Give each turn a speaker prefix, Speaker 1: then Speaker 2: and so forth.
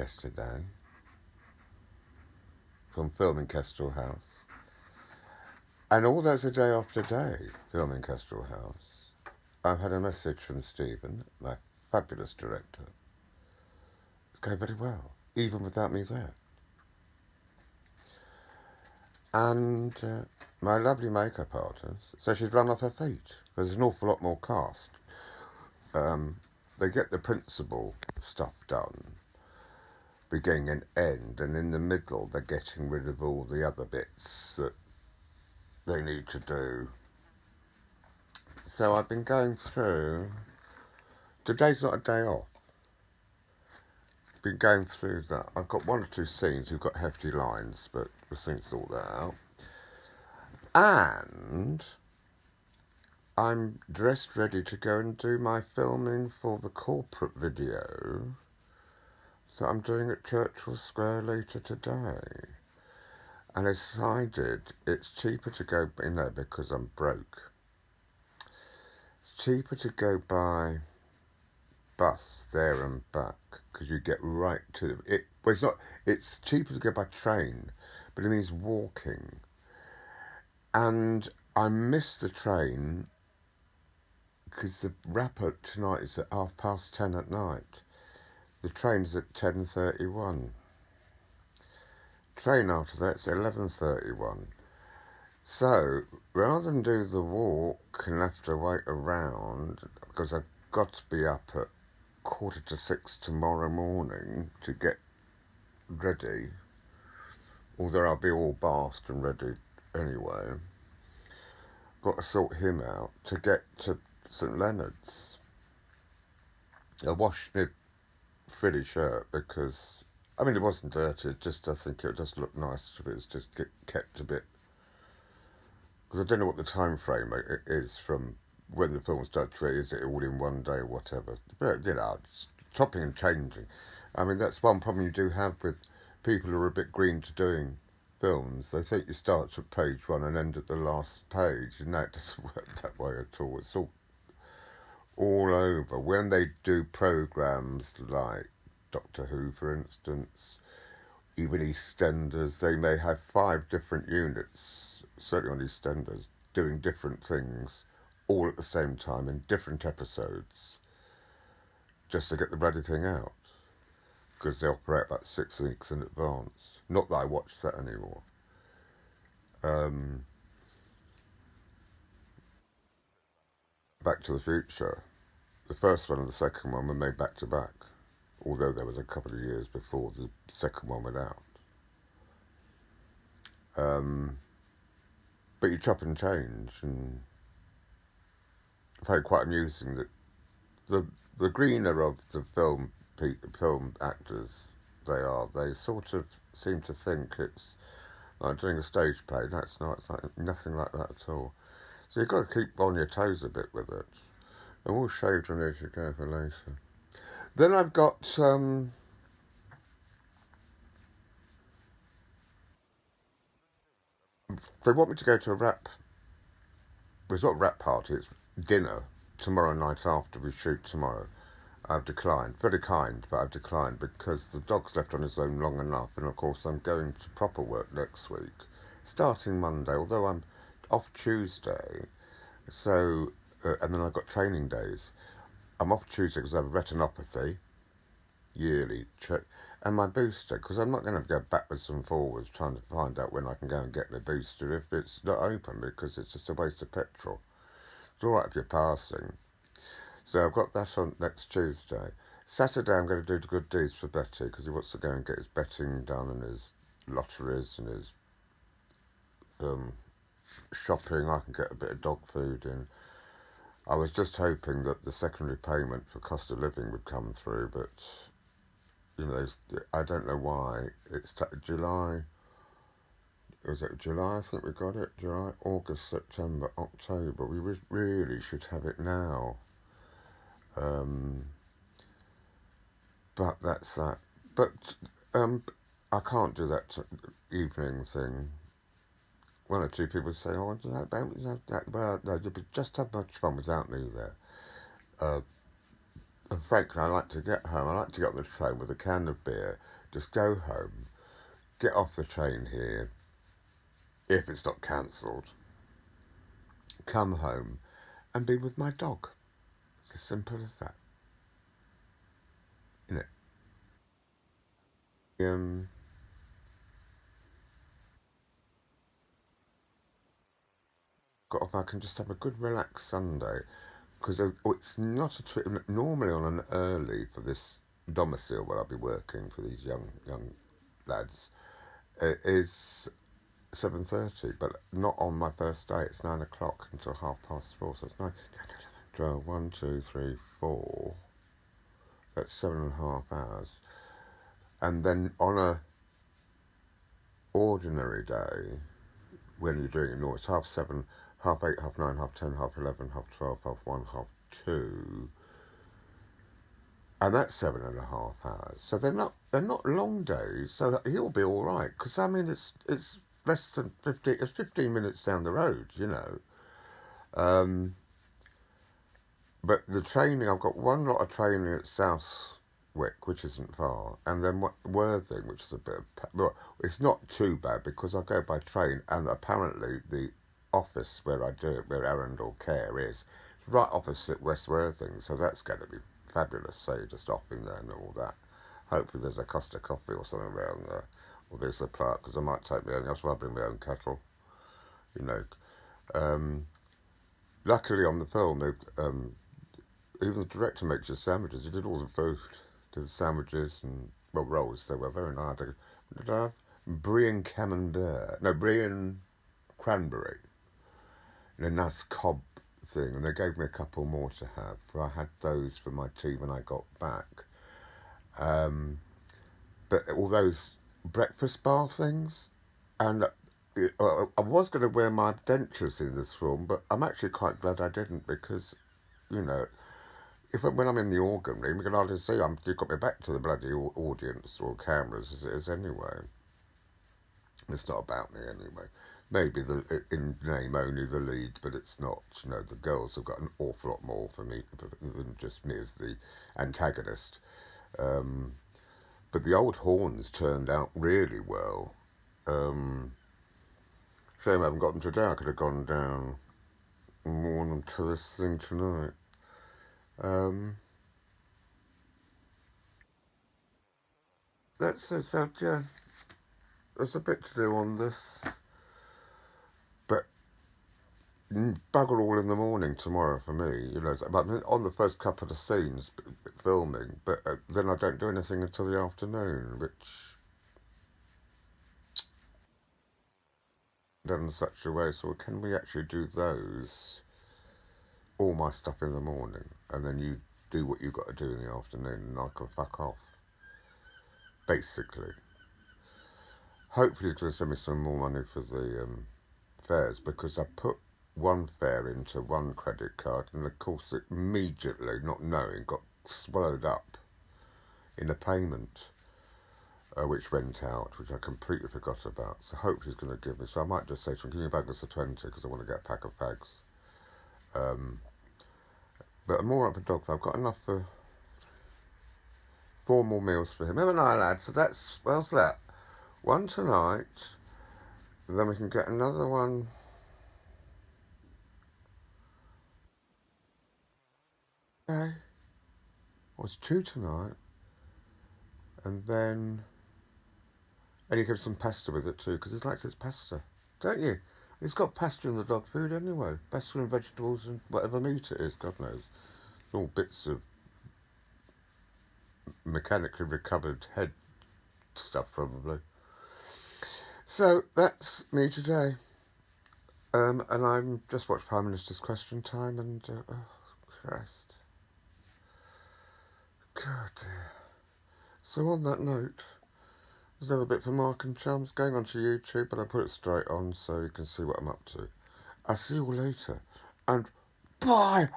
Speaker 1: yesterday from filming Kestrel House. And although it's a day after day filming Kestrel House, I've had a message from Stephen, my fabulous director. It's going very well, even without me there. And my lovely makeup artist, so she's run off her feet. There's an awful lot more cast. They get the principal stuff done, beginning and end, and in the middle they're getting rid of all the other bits that they need to do. So I've been going through. Today's not a day off. Been going through that. I've got one or two scenes who've got hefty lines, but we'll soon sort that out. And I'm dressed ready to go and do my filming for the corporate video that I'm doing at Churchill Square later today. And I decided it's cheaper to go in there because I'm broke. It's cheaper to go by bus there and back because you get right to it. Well, it's not. It's cheaper to go by train, but it means walking. And I missed the train because the wrap-up tonight is at 10:30 at night. The train's at 10:31. Train after that's 11:31. So rather than do the walk and have to wait around, because I've got to be up at 5:45 tomorrow morning to get ready, although I'll be all bathed and ready anyway. Got to sort him out to get to St Leonard's. I washed my frilly shirt because, I mean, it wasn't dirty, just I think it just looked nice if it was just kept a bit, because I don't know what the time frame it is from when the film starts to, is it all in one day or whatever. But, chopping and changing. I mean, that's one problem you do have with people who are a bit green to doing films. They think you start at page one and end at the last page, and that doesn't work that way at all. It's all over. When they do programmes like Doctor Who, for instance, even EastEnders, they may have 5 different units, certainly on EastEnders, doing different things all at the same time in different episodes just to get the bloody thing out, because they operate about 6 weeks in advance. Not that I watch that anymore. Back to the Future, the first one and the second one were made back to back, although there was a couple of years before the second one went out. But you chop and change, and I find it quite amusing that the greener of the film actors they sort of seem to think it's like doing a stage play. That's not. It's like nothing like that at all. So you've got to keep on your toes a bit with it. And we'll shave on as you go for later. Then I've got they want me to go to a rap. Well, it's not a rap party. It's dinner tomorrow night after we shoot tomorrow. I've declined. Very kind, but I've declined because the dog's left on his own long enough, and of course I'm going to proper work next week, starting Monday. Although I'm off Tuesday, so and then I've got training days. I'm off Tuesday because I have a retinopathy, yearly check, and my booster, because I'm not going to go backwards and forwards trying to find out when I can go and get my booster if it's not open, because it's just a waste of petrol. It's all right if you're passing. So I've got that on next Tuesday. Saturday I'm going to do the good deeds for Betty because he wants to go and get his betting done and his lotteries and his um, shopping. I can get a bit of dog food in. I was just hoping that the secondary payment for cost of living would come through, but I don't know why. It's July. Was it July? I think we got it. July, August, September, October. We really should have it now. Um, But that's that. But I can't do that evening thing. One or two people say, "Oh, well, no, you'll just have much fun without me there." Uh, And frankly, I like to get home. I like to get on the train with a can of beer, just go home, get off the train here, if it's not cancelled, come home and be with my dog. It's as simple as that, isn't it? Got off, I can just have a good relaxed Sunday because it's not a trip. Normally on an early for this domicile where I'll be working for these young lads, it is 7:30, but not on my first day. It's 9 o'clock until 4:30. So it's 9, 12, 1, 2, 3, 4. That's 7.5 hours. And then on a ordinary day, when you're doing it, no, it's 7:30, 7:30, 8:30, 9:30, 10:30, 11:30, 12:30, 1:30, 2:30, and that's 7.5 hours. So they're not long days. So he'll be all right because I mean it's less than 15. It's 15 minutes down the road, you know. Um, but the training, I've got one lot of training at Southwick, which isn't far, and then Worthing, which is a bit. Well, it's not too bad because I go by train, and apparently the office where I do it, where Arundel Care is, right opposite West Worthing, so that's going to be fabulous. So you're just off in there and all that. Hopefully there's a Costa coffee or something around there, or there's a plaque because I might take my own. That's why I bring my own kettle, you know. Um, Luckily on the film, even the director makes your sandwiches. He did all the food, did the sandwiches and well rolls. They were very nice. Did I have brie and camembert? No, brie and cranberry. And a nice cob thing. And they gave me a couple more to have. For I had those for my tea when I got back. Um, but all those breakfast bar things, and I was going to wear my dentures in this film, but I'm actually quite glad I didn't because, you know, if when I'm in the organ room, you can hardly see. You've got me back to the bloody audience or cameras as it is anyway. It's not about me anyway. Maybe in name only the lead, but it's not. You know, the girls have got an awful lot more for me than just me as the antagonist. Um, but the old horns turned out really well. Um, Shame I haven't got them today. I could have gone down and worn them to this thing tonight. Um, that's it. So, yeah, there's a bit to do on this. But bugger all in the morning tomorrow for me, you know. But on the first couple of scenes, filming, but then I don't do anything until the afternoon, which done in such a way. So can we actually do those, all my stuff in the morning, and then you do what you've got to do in the afternoon, and I can fuck off, basically. Hopefully, he's going to send me some more money for the fares because I put one fare into one credit card, and of course, it immediately, not knowing, got swallowed up in a payment which went out, which I completely forgot about. So hopefully he's going to give me. So I might just say to him, "Give me a bag of 20 because I want to get a pack of fags." Um, but I'm more up for dog food. I've got enough for 4 more meals for him. Haven't I, lad? So that's, where's that? One tonight, then we can get another one. Okay. Well, it's 2 tonight, and then and you give some pasta with it too, because he likes his pasta, don't you? He's got pasta in the dog food anyway. Pasta and vegetables and whatever meat it is, God knows. It's all bits of mechanically recovered head stuff, probably. So that's me today. And I'm just watched Prime Minister's Question Time, and oh Christ, God dear. So on that note, there's another bit for Mark and Chums going onto YouTube, but I put it straight on so you can see what I'm up to. I'll see you all later, and bye.